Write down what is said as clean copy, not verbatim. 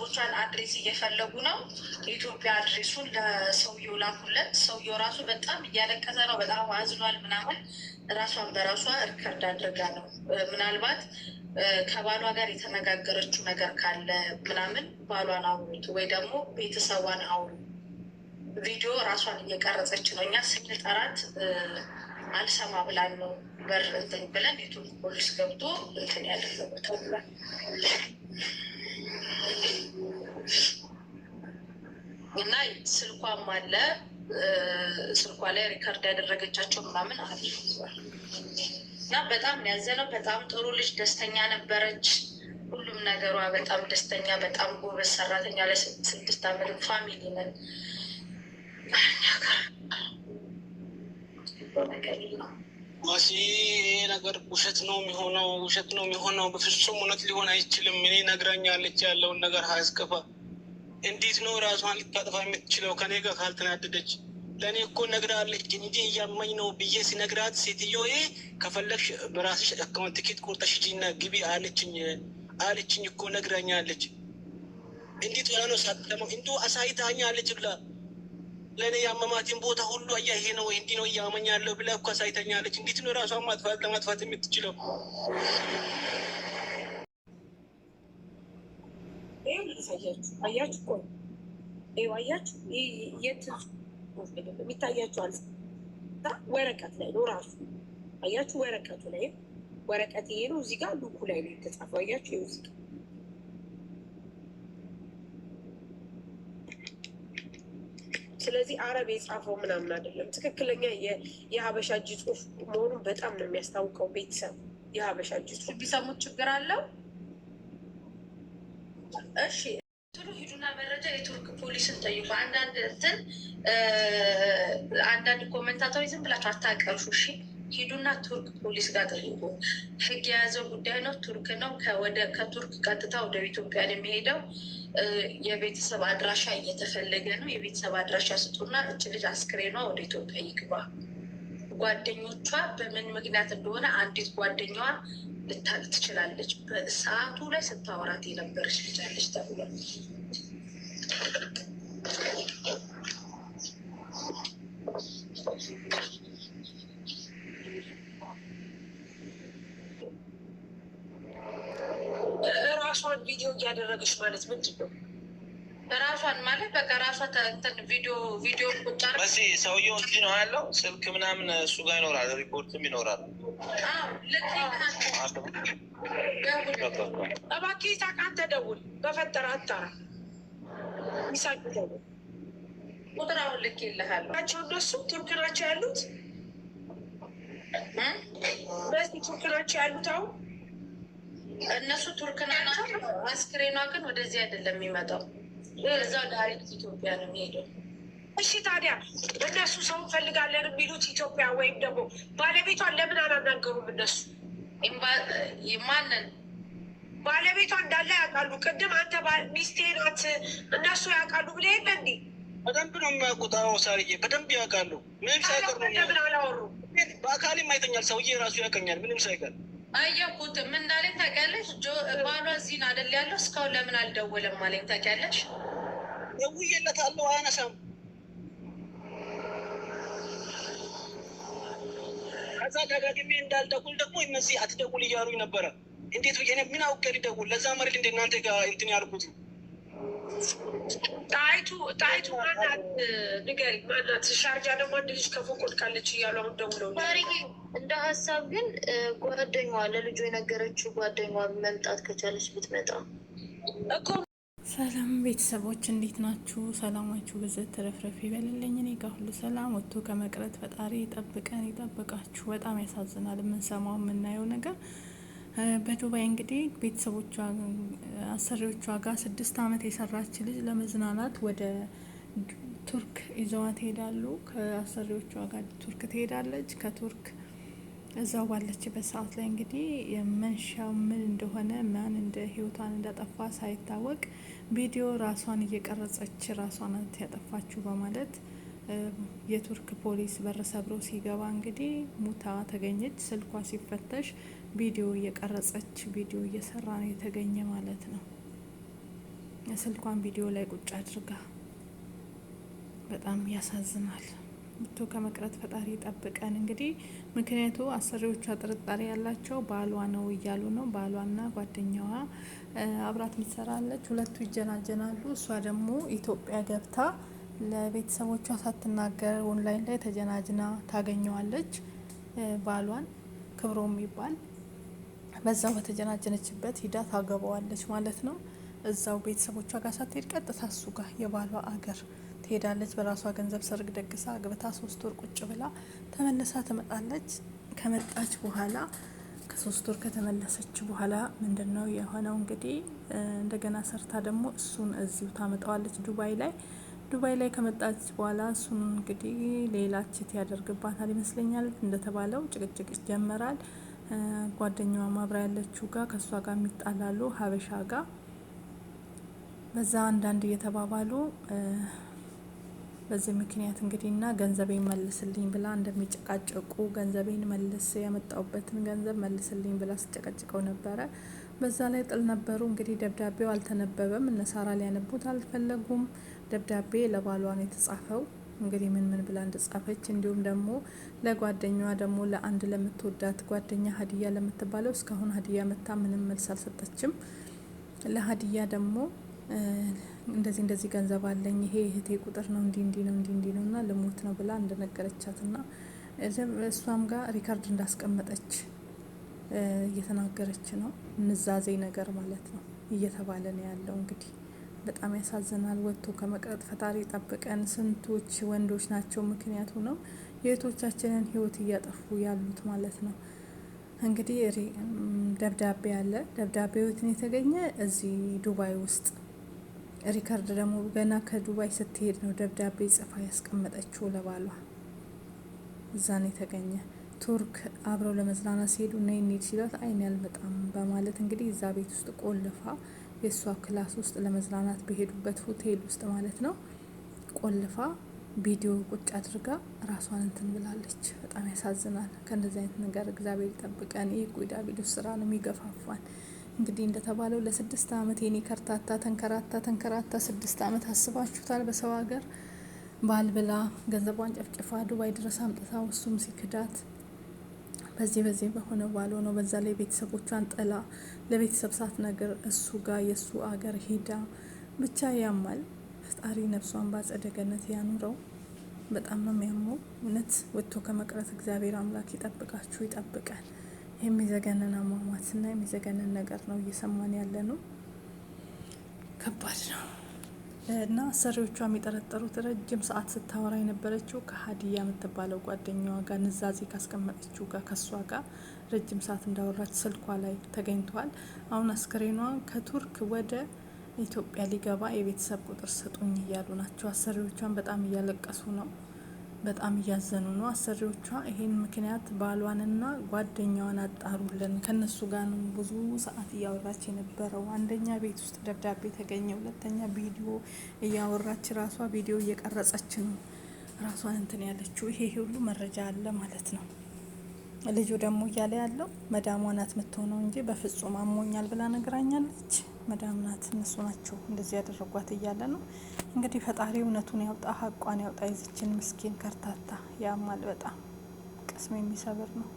ቤተሰቦቿን አድሬስ እየፈለጉ ነው። የኢትዮጵያ አድሬሱን ለሰውየው ላኩለት። ሰውየው ራሱ በጣም እያለቀሰ ነው፣ በጣም አዝኗል ምናምን። ራሷን በራሷ ሪከርድ አድርጋ ነው ምናልባት ከባሏ ጋር የተነጋገረችው ነገር ካለ ምናምን ባሏን አውሩት ወይ ደግሞ ቤተሰቧን አውሩ። ቪዲዮ ራሷን እየቀረጸች ነው። እኛ ስንጠራት አልሰማ ብላን ነው በር እንትን ብለን የቱርክ ፖሊስ ገብቶ እንትን ያደረገው ተብሏል። እና ስልኳም አለ፣ ስልኳ ላይ ሪከርድ ያደረገቻቸው ምናምን አለ። እና በጣም ያዘነው። በጣም ጥሩ ልጅ፣ ደስተኛ ነበረች። ሁሉም ነገሯ በጣም ደስተኛ፣ በጣም ጎበዝ ሰራተኛ። ለ6 ዓመት ፋሚሊ ነን። ማሲ ነገር ውሸት ነው የሚሆነው፣ ውሸት ነው የሚሆነው። በፍጹም እውነት ሊሆን አይችልም። እኔ ነግራኛለች ያለውን ነገር ሀያስከፋ። እንዴት ነው ራሷን ልታጠፋ የምትችለው ከኔ ጋር ካልተናደደች? ለእኔ እኮ ነግራለች እንጂ እያመኝ ነው ብዬ ሲነግራት ሴትዮዬ ከፈለግሽ በራስሽ አካውንት ትኬት ቆርጠሽ ሂጂና ግቢ አለችኝ እኮ ነግራኛለች። እንዴት ሆና ነው ሳትሰማው እንዶ አሳይታኛለች ብላ ለእኔ ያመማትን ቦታ ሁሉ አያ ይሄ ነው እንዲህ ነው እያመኛለሁ ብላ እኮ አሳይታኛለች። እንዴት ነው ራሷን ለማጥፋት የምትችለው? አያችሁ እኮ አያችሁ፣ የት የሚታያችኋል? ወረቀት ላይ ነው ራሱ። አያችሁ፣ ወረቀቱ ላይ ወረቀት ይሄ ነው። እዚህ ጋር ሉኩ ላይ ነው የተጻፈው። አያችሁ ይኸው እዚህ ጋር። ስለዚህ አረብ የጻፈው ምናምን አይደለም። ትክክለኛ የሀበሻ እጅ ጽሁፍ መሆኑን በጣም ነው የሚያስታውቀው። ቤተሰብ የሀበሻ እጅ ጽሁፍ ቢሰሙት ችግር አለው? እሺ ትሉ ሂዱና መረጃ የቱርክ ፖሊስን ጠይቁ። አንዳንድ ኮመንታቶች ዝም ብላችሁ አታቀርሹ። እሺ ሂዱና ቱርክ ፖሊስ ጋር ጠይቁ። ህግ የያዘው ጉዳይ ነው። ቱርክ ነው። ከቱርክ ቀጥታ ወደ ኢትዮጵያ የሚሄደው የቤተሰብ አድራሻ እየተፈለገ ነው። የቤተሰብ አድራሻ ስጡና እች ልጅ አስክሬኗ ወደ ኢትዮጵያ ይግባ። ጓደኞቿ በምን ምክንያት እንደሆነ አንዲት ጓደኛዋ ልታቅ ትችላለች። በሰዓቱ ላይ ስታወራት የነበረች ልጅ አለች ተብሏል። ራሷን ቪዲዮ እያደረገች ማለት ምንድን ነው? ራሷን ማለት በቃ ራሷ ቪዲዮ ቁጭ በዚህ ሰውየው እዚህ ነው ያለው። ስልክ ምናምን እሱ ጋር ይኖራል፣ ሪፖርትም ይኖራል። እባክህ ይሳቅ፣ አንተ ደውል፣ በፈጠረ አታራ ይሳቅ ደውል። ቁጥራውን ልክ ይልሃል ናቸው እነሱ ቱርክ ናቸው ያሉት። በዚህ ቱርክ ናቸው ያሉት። አሁን እነሱ ቱርክ ናቸው። አስክሬኗ ግን ወደዚህ አይደለም የሚመጣው፣ እዛው ዳይሬክት ኢትዮጵያ ነው የሚሄደው። እሺ ታዲያ እነሱ ሰው እንፈልጋለን የሚሉት ኢትዮጵያ ወይም ደግሞ ባለቤቷን ለምን አላናገሩም? እነሱ ማንን ባለቤቷ እንዳለ ያውቃሉ። ቅድም አንተ ሚስቴ ናት እነሱ ያውቃሉ ብለህ የለ እንዲ? በደንብ ነው የሚያውቁት። አዎ ሳርዬ በደንብ ያውቃሉ። ምንም ሳይቀር ነው ለምን አላወሩ? በአካልም አይተኛል ሰውዬ ራሱ ያውቀኛል። ምንም ሳይቀር አየኩት። ምን እንዳለኝ ታውቂያለሽ? ባሏ እዚህ ነው አይደል ያለው? እስካሁን ለምን አልደወለም አለኝ። ታውቂያለሽ? ደውዬለታለሁ አያነሳም። ከዛ ደጋግሜ እንዳልደውል ደግሞ እነዚህ አትደውል እያሉኝ ነበረ። እንዴት ብዬ ምን አውቄ ሊደውል? ለዛ መሬት እንደ እናንተ ጋር እንትን ያልኩት። ጣይቱ ማናት ንገሪኝ፣ ማናት? ሻርጃ ደግሞ አንድ ልጅ ከፎቅ ወድቃለች እያሉ አሁን ደውለው እንደ ሀሳብ ግን ጓደኛዋ ለልጁ የነገረችው ጓደኛዋ መምጣት ከቻለች ብትመጣ እኮ። ሰላም ቤተሰቦች እንዴት ናችሁ? ሰላማችሁ ብዝት ተረፍረፍ ይበልልኝ። እኔ ጋር ሁሉ ሰላም። ወጥቶ ከመቅረት ፈጣሪ ይጠብቀን ይጠብቃችሁ። በጣም ያሳዝናል የምንሰማው የምናየው ነገር። በዱባይ እንግዲህ ቤተሰቦቿ አሰሪዎቿ ጋር 6 ዓመት የሰራች ልጅ ለመዝናናት ወደ ቱርክ ይዘዋት ሄዳሉ። ከአሰሪዎቿ ጋር ቱርክ ትሄዳለች። ከቱርክ እዛው ባለችበት ሰዓት ላይ እንግዲህ የመንሻው ምን እንደሆነ ማን እንደ ህይወቷን እንዳጠፋ ሳይታወቅ ቪዲዮ ራሷን እየቀረጸች ራሷ ናት ያጠፋችሁ በማለት የቱርክ ፖሊስ በር ሰብሮ ሲገባ እንግዲህ ሙታ ተገኘች። ስልኳ ሲፈተሽ ቪዲዮ እየቀረጸች ቪዲዮ እየሰራ ነው የተገኘ ማለት ነው። ስልኳን ቪዲዮ ላይ ቁጭ አድርጋ በጣም ያሳዝናል። ወጥቶ ከመቅረት ፈጣሪ ጠብቀን። እንግዲህ ምክንያቱ አሰሪዎቿ ጥርጣሬ ያላቸው ባሏ ነው እያሉ ነው። ባሏና ጓደኛዋ አብራት ምትሰራለች፣ ሁለቱ ይጀናጀናሉ። እሷ ደግሞ ኢትዮጵያ ገብታ ለቤተሰቦቿ ሳትናገር ኦንላይን ላይ ተጀናጅና ታገኘዋለች ባሏን ክብሮ የሚባል በዛው በተጀናጀነችበት ሂዳ ታገባዋለች ማለት ነው። እዛው ቤተሰቦቿ ጋር ሳትሄድ ቀጥታ እሱ ጋር የባሏ አገር ትሄዳለች። በራሷ ገንዘብ ሰርግ ደግሳ አግብታ 3 ወር ቁጭ ብላ ተመልሳ ትመጣለች። ከመጣች በኋላ ከ3 ወር ከተመለሰች በኋላ ምንድነው የሆነው? እንግዲህ እንደገና ሰርታ ደግሞ እሱን እዚሁ ታመጣዋለች ዱባይ ላይ ከመጣች በኋላ እሱን እንግዲህ ሌላ ችት ያደርግባታል ይመስለኛል። እንደተባለው ጭቅጭቅ ይጀመራል። ጓደኛዋ ማብራ ያለችው ጋር ከእሷ ጋር የሚጣላሉ ሀበሻ ጋር በዛ አንዳንድ እየተባባሉ በዚህ ምክንያት እንግዲህ እና ገንዘቤን መልስልኝ ብላ እንደሚጨቃጨቁ ገንዘቤን መልስ ያመጣውበትን ገንዘብ መልስልኝ ብላ ስጨቀጭቀው ነበረ። በዛ ላይ ጥል ነበሩ። እንግዲህ ደብዳቤው አልተነበበም። እነ ሳራ ሊያነቡት አልፈለጉም። ደብዳቤ ለባሏ ነው የተጻፈው። እንግዲህ ምን ብላ እንደጻፈች እንዲሁም ደግሞ ለጓደኛዋ ደግሞ ለአንድ ለምትወዳት ጓደኛ ሀዲያ ለምትባለው እስካሁን ሀዲያ መታ ምንም መልስ አልሰጠችም። ለሀዲያ ደግሞ እንደዚህ ገንዘብ አለኝ ይሄ እህቴ ቁጥር ነው እንዲ ነው እና ልሞት ነው ብላ እንደነገረቻትና እሷም ጋር ሪካርድ እንዳስቀመጠች እየተናገረች ነው። ንዛዜ ነገር ማለት ነው እየተባለ ነው ያለው። እንግዲህ በጣም ያሳዝናል። ወጥቶ ከመቅረት ፈጣሪ ጠብቀን። ስንቶች ወንዶች ናቸው ምክንያቱ ነው የእህቶቻችንን ህይወት እያጠፉ ያሉት ማለት ነው። እንግዲህ ደብዳቤ አለ። ደብዳቤው የት ነው የተገኘ? እዚህ ዱባይ ውስጥ። ሪካርድ ደግሞ ገና ከዱባይ ስትሄድ ነው ደብዳቤ ጽፋ ያስቀመጠችው ለባሏ። እዛ ነው የተገኘ። ቱርክ አብረው ለመዝናናት ሲሄዱ ነይ እንሂድ ሲሏት አይን ያልመጣም በማለት እንግዲህ እዛ ቤት ውስጥ ቆልፋ የእሷ ክላስ ውስጥ ለመዝናናት በሄዱበት ሆቴል ውስጥ ማለት ነው ቆልፋ ቪዲዮ ቁጭ አድርጋ ራሷን እንትን ብላለች። በጣም ያሳዝናል። ከእንደዚህ አይነት ነገር እግዚአብሔር ይጠብቀን። ይህ ቁዳ ቪዲዮ ስራ ነው የሚገፋፋን። እንግዲህ እንደተባለው ለ6 አመት የኔ ከርታታ ተንከራታ 6 አመት አስባችሁታል። በሰው ሀገር ባል ብላ ገንዘቧን ጨፍጭፋ ዱባይ ድረስ አምጥታ እሱም ሲክዳት በዚህ በሆነ ባል ሆኖ በዛ ላይ ቤተሰቦቿን ጥላ ለቤተሰብ ሳትነግር እሱ ጋር የእሱ አገር ሄዳ ብቻ ያማል። ፈጣሪ ነፍሷን በአጸደ ገነት ያኑረው። በጣም ነው የሚያመው እውነት። ወጥቶ ከመቅረት እግዚአብሔር አምላክ ይጠብቃችሁ ይጠብቃል። የሚዘገነን አሟሟትና የሚዘገነን ነገር ነው እየሰማን ያለ ነው። ከባድ ነው እና አሰሪዎቿ የሚጠረጠሩት ረጅም ሰዓት ስታወራ የነበረችው ከሀዲያ የምትባለው ጓደኛዋ ጋር ንዛዜ ካስቀመጠችው ጋር ከሷ ጋር ረጅም ሰዓት እንዳወራች ስልኳ ላይ ተገኝቷል። አሁን አስክሬኗ ከቱርክ ወደ ኢትዮጵያ ሊገባ የቤተሰብ ቁጥር ስጡኝ እያሉ ናቸው። አሰሪዎቿን በጣም እያለቀሱ ነው፣ በጣም እያዘኑ ነው። አሰሪዎቿ ይሄን ምክንያት ባሏንና ጓደኛዋን አጣሩልን። ከነሱ ጋር ነው ብዙ ሰዓት እያወራች የነበረው። አንደኛ ቤት ውስጥ ደብዳቤ ተገኘ፣ ሁለተኛ ቪዲዮ እያወራች ራሷ ቪዲዮ እየቀረጸች ነው ራሷን እንትን ያለችው። ይሄ ሁሉ መረጃ አለ ማለት ነው። ልጁ ደግሞ እያለ ያለው መዳሟ ናት የምትሆነው እንጂ በፍጹም አሞኛል ብላ ነግራኛለች። መዳም ናት፣ እነሱ ናቸው እንደዚህ ያደረጓት እያለ ነው። እንግዲህ ፈጣሪ እውነቱን ያውጣ፣ ሀቋን ያውጣ። ይዝችን ምስኪን ከርታታ ያማል። በጣም ቅስም የሚሰብር ነው።